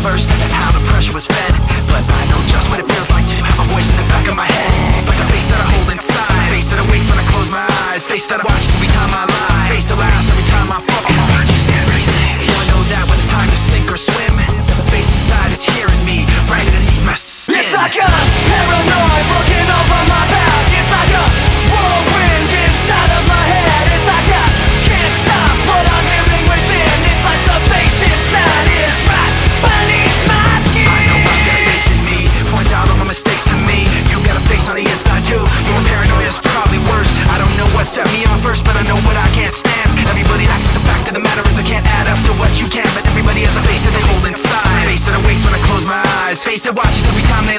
first, how the pressure was fed. But I know just what it feels like to have a voice in the back of my head, like a face that I hold inside, face that awakes when I close my eyes, face that I watch every time I lie, face that laughs every time I fall. So I know that when it's time to sink or swim, the face inside is hearing me right underneath my skin. It's like a paranoid looking over my back. It's like a whirlwind inside of my head. It's like I can't stop what I'm living within. It's like the face inside is right beneath my skin. I know I've got a face in me, points out all my mistakes to me. You got a face on the inside too, your paranoia is probably worse. I don't know what set me on first, but I know what I can't stand. Everybody acts like the fact of the matter is I can't add up to what you can. But everybody has a face that they hold inside, face that awakes when I close my eyes, face that watches every time they